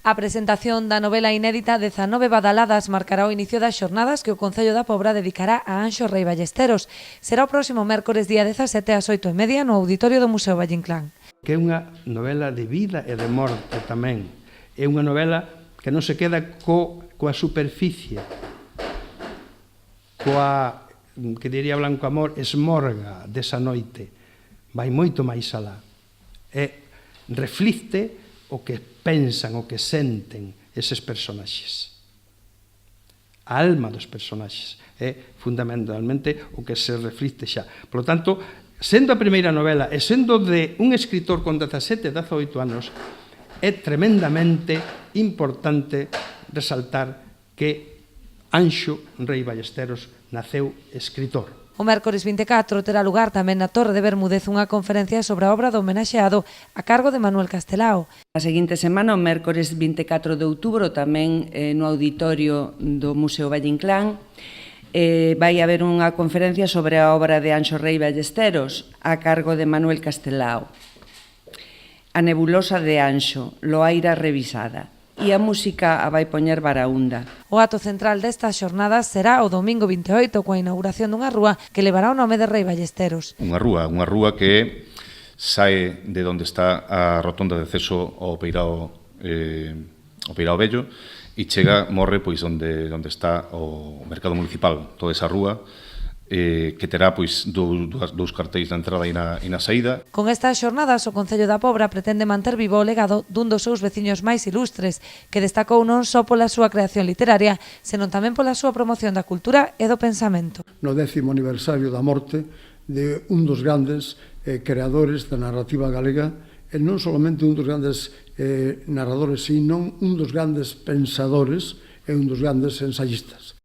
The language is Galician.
A presentación da novela inédita 19 badaladas marcará o inicio das xornadas que o Concello da Pobra dedicará a Anxo Rei Ballesteros. Será o próximo mércores día 17 ás 8:30 no auditorio do Museo Valle Inclán. Que é unha novela de vida e de morte tamén. É unha novela que non se queda coa superficie, coa, que diría Blanco Amor, esmorga desa noite. Vai moito máis alá. Reflicte o que pensan, o que senten eses personaxes. A alma dos personaxes é fundamentalmente o que se reflicte xa. Por lo tanto, sendo a primeira novela e sendo de un escritor con 17, 18 anos, é tremendamente importante resaltar que Anxo Rei Ballesteros naceu escritor. O mércores 24 terá lugar tamén na Torre de Bermúdez unha conferencia sobre a obra do homenaxeado a cargo de Manuel Castelao. A seguinte semana, o mércores 24 de outubro, tamén no auditorio do Museo Valle Inclán, vai haber unha conferencia sobre a obra de Anxo Rei Ballesteros a cargo de Manuel Castelao. A nebulosa de Anxo, Loaira revisada. E a música a vai poñer Baraúnda. O acto central destas xornadas será o domingo 28 coa inauguración dunha rúa que levará o nome de Rei Ballesteros. Unha rúa que sae de onde está a rotonda de acceso ao Peirao Vello e morre pois onde está o mercado municipal, toda esa rúa, que terá pois dous cartéis na entrada e na saída. Con estas xornadas, o Concello da Pobra pretende manter vivo o legado dun dos seus veciños máis ilustres, que destacou non só pola súa creación literaria, senón tamén pola súa promoción da cultura e do pensamento. No 10º aniversario da morte de un dos grandes creadores da narrativa galega, e non solamente un dos grandes narradores, sino un dos grandes pensadores e un dos grandes ensayistas.